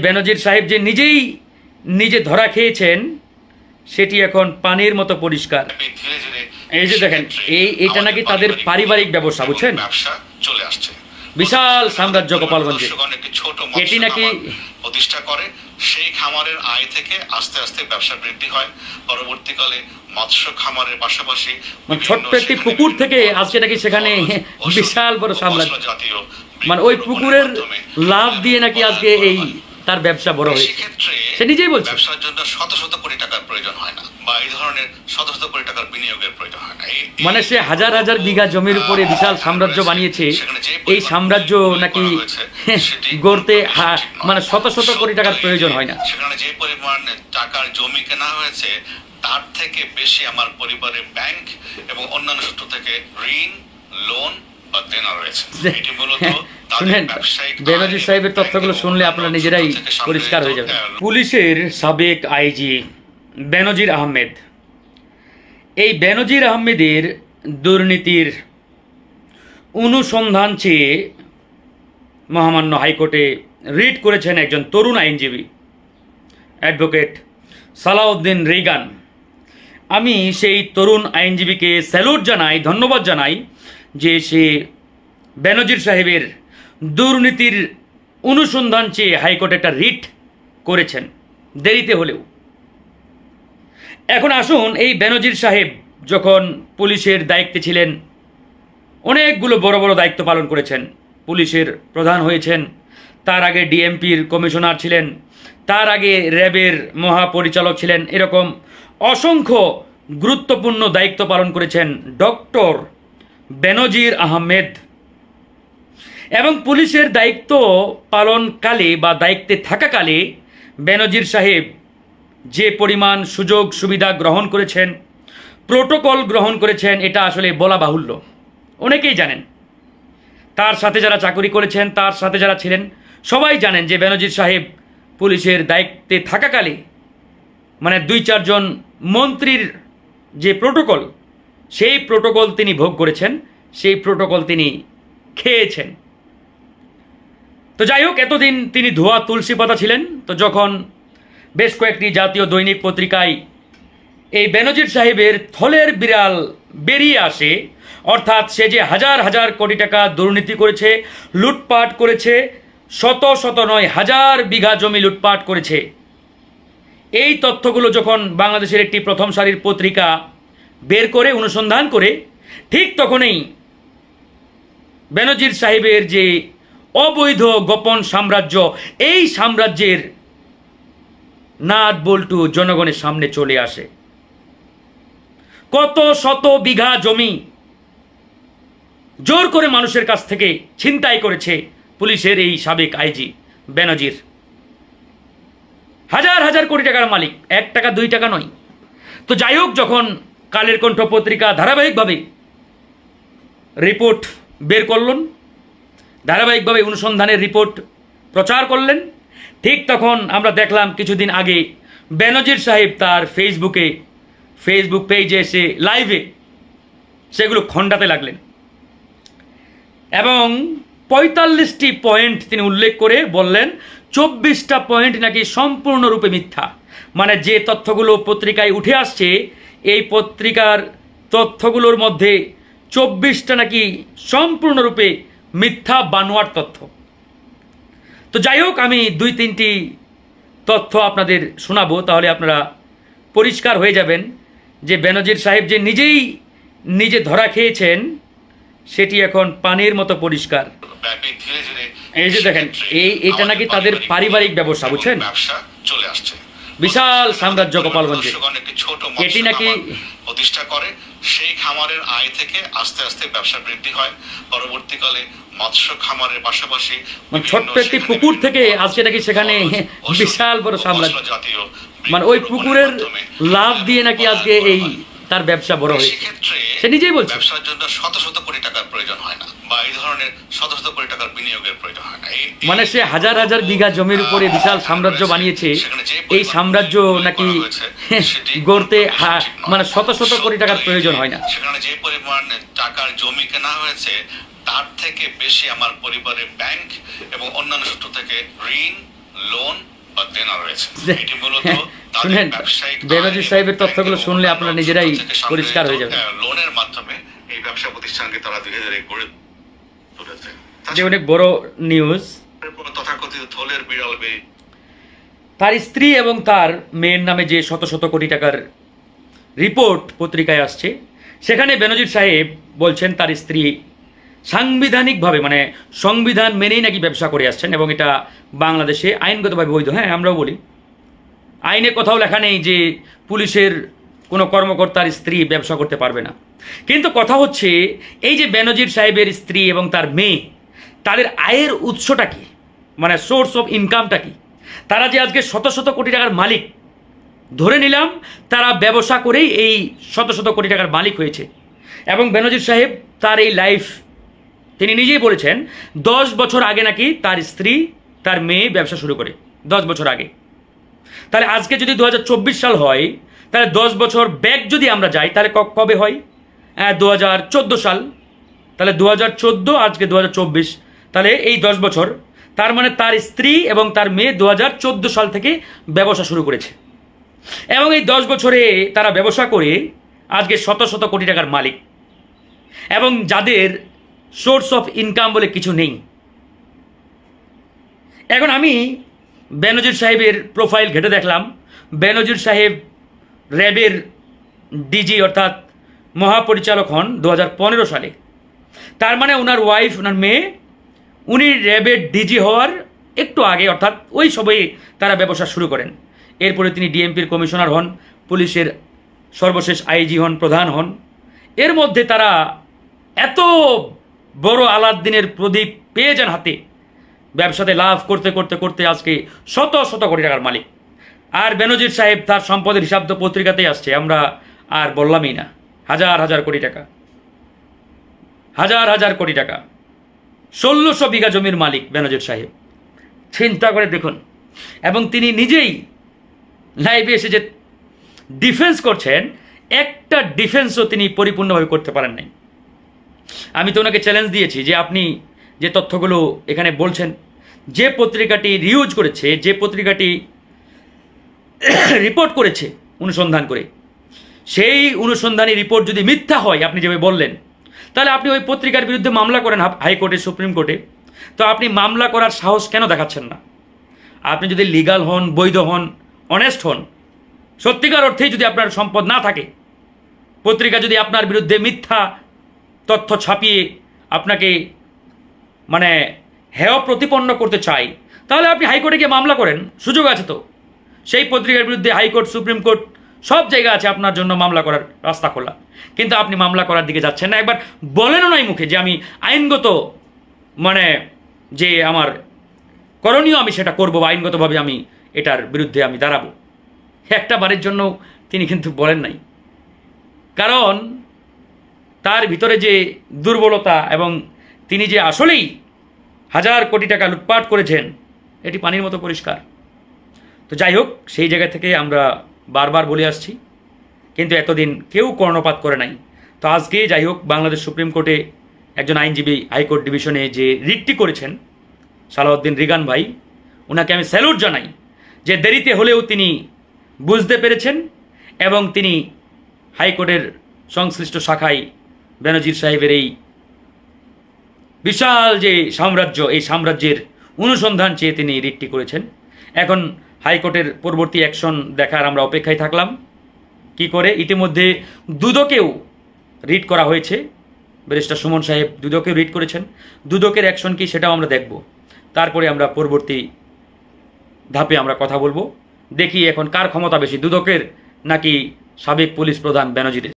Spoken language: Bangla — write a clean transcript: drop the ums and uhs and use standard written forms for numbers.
বেনজির সাহেব যে নিজে ধরা খেয়েছেন সেটি এখন পানির মতো পরিষ্কার। এই যে দেখেন, এটা নাকি তাদের পারিবারিক ব্যবসা, বুঝছেন, চলে আসছে বিশাল সাম্রাজ্য গোপালগঞ্জে। এটি নাকি প্রতিষ্ঠা করে, সেই খামারের আয় থেকে আস্তে আস্তে ব্যবসা বৃদ্ধি হয়। পরবর্তীকালে মৎস্য খামারের পাশাপাশি ছোট্ট একটি পুকুর থেকে আজকে নাকি সেখানে বিশাল বড় সাম্রাজ্য, মানে ওই পুকুরের লাভ দিয়ে নাকি আজকে এই তার ব্যবসা বড় হয়েছে। সে নিজেই বলছে ব্যবসার জন্য শত শত কোটি টাকার প্রয়োজন হয় না, বা এই ধরনের শত শত কোটি টাকার বিনিয়োগের প্রয়োজন হয় না। মানে সে হাজার হাজার বিঘা জমির উপরে বিশাল সাম্রাজ্য বানিয়েছে। এই সাম্রাজ্য নাকি গড়তে মানে শত শত কোটি টাকার প্রয়োজন হয় না। সেখানে যে পরিমাণ টাকার জমি কেনা হয়েছে তার থেকে বেশি আমার পরিবারের ব্যাংক এবং অন্যান্য সূত্র থেকে ঋণ, লোন বা দেনা রয়েছে। এটি মূলত শুনেন, বেনজির সাহেবের তথ্যগুলো শুনলে আপনারা নিজেরাই পরিষ্কার হয়ে যাবে। পুলিশের সাবেক আইজি বেনজির আহমেদ, এই বেনজির আহমেদের দুর্নীতির অনুসন্ধান চেয়ে মহামান্য হাইকোর্টে রিট করেছেন একজন তরুণ আইনজীবী, অ্যাডভোকেট সালাউদ্দিন রেগান। আমি সেই তরুণ আইনজীবীকে স্যালুট জানাই, ধন্যবাদ জানাই যে সে বেনজির সাহেবের দুর্নীতির অনুসন্ধান চেয়ে হাইকোর্টে একটা রিট করেছেন, দেরিতে হলেও। এখন আসুন, এই বেনজির সাহেব যখন পুলিশের দায়িত্বে ছিলেন, অনেকগুলো বড় বড় দায়িত্ব পালন করেছেন। পুলিশের প্রধান হয়েছেন, তার আগে ডিএমপির কমিশনার ছিলেন, তার আগে র্যাবের মহাপরিচালক ছিলেন। এরকম অসংখ্য গুরুত্বপূর্ণ দায়িত্ব পালন করেছেন ডক্টর বেনজির আহমেদ। এবং পুলিশের দায়িত্ব পালনকালে বা দায়িত্বে থাকাকালে বেনজির সাহেব যে পরিমাণ সুযোগ সুবিধা গ্রহণ করেছেন, প্রোটোকল গ্রহণ করেছেন, এটা আসলে বলা বাহুল্য। অনেকেই জানেন, তার সাথে যারা চাকরি করেছেন, তার সাথে যারা ছিলেন, সবাই জানেন যে বেনজির সাহেব পুলিশের দায়িত্বে থাকাকালে মানে 2-4 জন মন্ত্রীর যে প্রোটোকল, সেই প্রোটোকল তিনি ভোগ করেছেন, সেই প্রোটোকল তিনি খেয়েছেন। তো যাই হোক, এতদিন তিনি ধোয়া তুলসী পাতা ছিলেন। তো যখন বেশ কয়েকটি জাতীয় দৈনিক পত্রিকায় এই বেনজির সাহেবের থলের বিড়াল বেরিয়ে আসে, অর্থাৎ সে যে হাজার হাজার কোটি টাকা দুর্নীতি করেছে, লুটপাট করেছে, শত শত নয় হাজার বিঘা জমি লুটপাট করেছে, এই তথ্যগুলো যখন বাংলাদেশের একটি প্রথম সারির পত্রিকা বের করে অনুসন্ধান করে, ঠিক তখনই বেনজির সাহেবের যে অবৈধ গোপন সাম্রাজ্য, এই সাম্রাজ্যের নাট বল্টু জনগণের সামনে চলে আসে। কত শত বিঘা জমি জোর করে মানুষের কাছ থেকে ছিনতাই করেছে পুলিশের এই সাবেক আইজি বেনজির। হাজার হাজার কোটি টাকার মালিক, 1 টাকা 2 টাকা নয়। তো যাই হোক, যখন কালের কণ্ঠ পত্রিকা ধারাবাহিকভাবে রিপোর্ট বের করলেন, ধারাবাহিকভাবে অনুসন্ধানের রিপোর্ট প্রচার করলেন, ঠিক তখন আমরা দেখলাম কিছুদিন আগে বেনজির সাহেব তার ফেসবুক পেজে এসে লাইভে সেগুলো খণ্ডাতে লাগলেন এবং 45টি পয়েন্ট তিনি উল্লেখ করে বললেন 24টা পয়েন্ট নাকি সম্পূর্ণরূপে মিথ্যা। মানে যে তথ্যগুলো পত্রিকায় উঠে আসছে, এই পত্রিকার তথ্যগুলোর মধ্যে 24টা নাকি সম্পূর্ণরূপে মিথ্যা বানোয়ার তথ্য। তো যাই হোক, আমি 2-3টি তথ্য আপনাদের শোনাবো, তাহলে আপনারা পরিষ্কার হয়ে যাবেন যে বেনজির সাহেব যে নিজে ধরা খেয়েছেন সেটি এখন পানির মতো পরিষ্কার। এই যে দেখেন, এটা নাকি তাদের পারিবারিক ব্যবসা, বুঝছেন, চলে আসছে বিশাল সাম্রাজ্য গোপালগঞ্জে। এটি নাকি প্রতিষ্ঠা করে, সেই খামারের আয় থেকে আস্তে আস্তে ব্যবসা বৃদ্ধি হয়। পরবর্তীকালে মৎস্য খামারের পাশাপাশি ছোট্ট একটি পুকুর থেকে আজকে নাকি সেখানে বিশাল বড় সাম্রাজ্য, মানে ওই পুকুরের লাভ দিয়ে নাকি আজকে এই তার ব্যবসা বড় হয়েছে। সে নিজেই বলছে ব্যবসার জন্য শত শত কোটি টাকার প্রয়োজন হয় না, বা এই ধরনের শত শত কোটি টাকার বিনিয়োগের প্রয়োজন হয় না। মানে সে হাজার হাজার বিঘা জমির উপরে বিশাল সাম্রাজ্য বানিয়েছে। এই সাম্রাজ্য নাকি গড়তে মানে শত শত কোটি টাকার প্রয়োজন হয় না। সেখানে যে পরিমাণ টাকার জমি কেনা হয়েছে তার থেকে বেশি আমার পরিবারের ব্যাংক এবং অন্যান্য সূত্র থেকে ঋণ, লোন দেনা রয়েছে। এটি মূলত শুনেন, বেনজির সাহেবের তথ্যগুলো শুনলে আপনারা নিজেরাই পরিষ্কার হয়ে যাবে। লোনের মাধ্যমে এই ব্যবসা প্রতিষ্ঠানকে তারা 2001 গড়ে তুলেছে। যে অনেক বড় নিউজ। তথাকথিত থলের বিড়াল বে তার স্ত্রী এবং তার মেয়ের নামে যে শত শত কোটি টাকার রিপোর্ট পত্রিকায় আসছে, সেখানে বেনজির সাহেব বলছেন তার স্ত্রী সাংবিধানিকভাবে মানে সংবিধান মেনেই নাকি ব্যবসা করে আসছেন এবং এটা বাংলাদেশে আইনগতভাবে বৈধ। হ্যাঁ, আমরাও বলি, আইনে কোথাও লেখা নেই যে পুলিশের কোনো কর্মকর্তার স্ত্রী ব্যবসা করতে পারবে না। কিন্তু কথা হচ্ছে এই যে বেনজির সাহেবের স্ত্রী এবং তার মেয়ে, তাদের আয়ের উৎসটা কি, মানে সোর্স অফ ইনকামটা কি? তারা যে আজকে শত শত কোটি টাকার মালিক, ধরে নিলাম তারা ব্যবসা করেই এই শত শত কোটি টাকার মালিক হয়েছে। এবং বেনজির সাহেব তার এই লাইফ তিনি নিজেই বলেছেন 10 বছর আগে নাকি তার স্ত্রী তার মেয়ে ব্যবসা শুরু করে, 10 বছর আগে। তাহলে আজকে যদি 2024 সাল হয়, তাহলে 10 বছর ব্যাক যদি আমরা যাই, তাহলে কবে হয়? 2014 সাল। তাহলে 2014, আজকে 2024, তাহলে এই 10 বছর। তার মানে তার স্ত্রী এবং তার মেয়ে 2014 সাল থেকে ব্যবসা শুরু করেছে এবং এই 10 বছরে তারা ব্যবসা করে আজকে শত শত কোটি টাকার মালিক এবং যাদের সোর্স অফ ইনকাম বলে কিছু নেই। এখন আমি বেনজির সাহেবের প্রোফাইল ঘেটে দেখলাম, বেনজির সাহেব র্যাবের ডিজি অর্থাৎ মহাপরিচালক হন 2015 সালে। তার মানে ওনার ওয়াইফ, ওনার মেয়ে, উনি র্যাবের ডিজি হওয়ার একটু আগে অর্থাৎ ওই সময়ে তারা ব্যবসা শুরু করেন। এরপরে তিনি ডিএমপির কমিশনার হন, পুলিশের সর্বশেষ আইজি হন, প্রধান হন। এর মধ্যে তারা এত বড় আলাদ্দিনের প্রদীপ পেয়ে যান হাতে, ব্যবসাতে লাভ করতে করতে করতে আজকে শত শত কোটি টাকার মালিক। আর বেনজির সাহেব তার সম্পদের হিসাব তো পত্রিকাতেই আসছে, আমরা আর বললামই না। হাজার হাজার কোটি টাকা, হাজার হাজার কোটি টাকা, 1600 বিঘা জমির মালিক বেনজির সাহেব। চিন্তা করে দেখুন। এবং তিনি নিজেই লাইভে এসে যে ডিফেন্স করছেন, একটা ডিফেন্সও তিনি পরিপূর্ণভাবে করতে পারেন নাই। আমি তো ওনাকে চ্যালেঞ্জ দিয়েছি যে আপনি যে তথ্যগুলো এখানে বলছেন, যে পত্রিকাটি রিউজ করেছে, যে পত্রিকাটি রিপোর্ট করেছে অনুসন্ধান করে, সেই অনুসন্ধানী রিপোর্ট যদি মিথ্যা হয় আপনি যেভাবে বললেন, তাহলে আপনি ওই পত্রিকার বিরুদ্ধে মামলা করেন হাইকোর্টে, সুপ্রিম কোর্টে। তো আপনি মামলা করার সাহস কেন দেখাচ্ছেন না? আপনি যদি লিগাল হন, বৈধ হন, অনেস্ট হন, সত্যিকার অর্থেই যদি আপনার সম্পদ না থাকে, পত্রিকা যদি আপনার বিরুদ্ধে মিথ্যা তথ্য ছাপিয়ে আপনাকে মানে হেয় প্রতিপন্ন করতে চাই, তাহলে আপনি হাইকোর্টে গিয়ে মামলা করেন, সুযোগ আছে তো। সেই পত্রিকার বিরুদ্ধে হাইকোর্ট, সুপ্রিম কোর্ট সব জায়গা আছে আপনার জন্য মামলা করার রাস্তা খোলা। কিন্তু আপনি মামলা করার দিকে যাচ্ছেন না। একবার বলেনও নাই মুখে যে আমি আইনগত মানে যে আমার করণীয় আমি সেটা করবো, বা আইনগতভাবে আমি এটার বিরুদ্ধে আমি দাঁড়াবো। একটা বারের জন্য তিনি কিন্তু বলেন নাই। কারণ তার ভিতরে যে দুর্বলতা এবং তিনি যে আসলেই হাজার কোটি টাকা লুটপাট করেছেন, এটি পানির মতো পরিষ্কার। তো যাই হোক, সেই জায়গা থেকে আমরা বারবার বলে আসছি, কিন্তু এতদিন কেউ কর্ণপাত করে নাই। তো আজকে যাই হোক, বাংলাদেশ সুপ্রিম কোর্টে একজন আইনজীবী হাইকোর্ট ডিভিশনে যে রিটটি করেছেন সালাউদ্দিন রিগান ভাই, ওনাকে আমি স্যালুট জানাই যে দেরিতে হলেও তিনি বুঝতে পেরেছেন এবং তিনি হাইকোর্টের সংশ্লিষ্ট শাখায় বেনজির সাহেবের এই বিশাল যে সাম্রাজ্য, এই সাম্রাজ্যের অনুসন্ধান চেয়ে তিনি রিটটি করেছেন। এখন হাইকোর্টের পরবর্তী অ্যাকশন দেখার আমরা অপেক্ষায় থাকলাম কি করে। ইতিমধ্যে দুদকেও রিট করা হয়েছে, ব্যারিস্টার সুমন সাহেব দুদকেও রিট করেছেন। দুদকের অ্যাকশন কি সেটাও আমরা দেখব, তারপরে আমরা পরবর্তী ধাপে আমরা কথা বলবো। দেখি এখন কার ক্ষমতা বেশি, দুদকের নাকি সাবেক পুলিশ প্রধান বেনজিরের।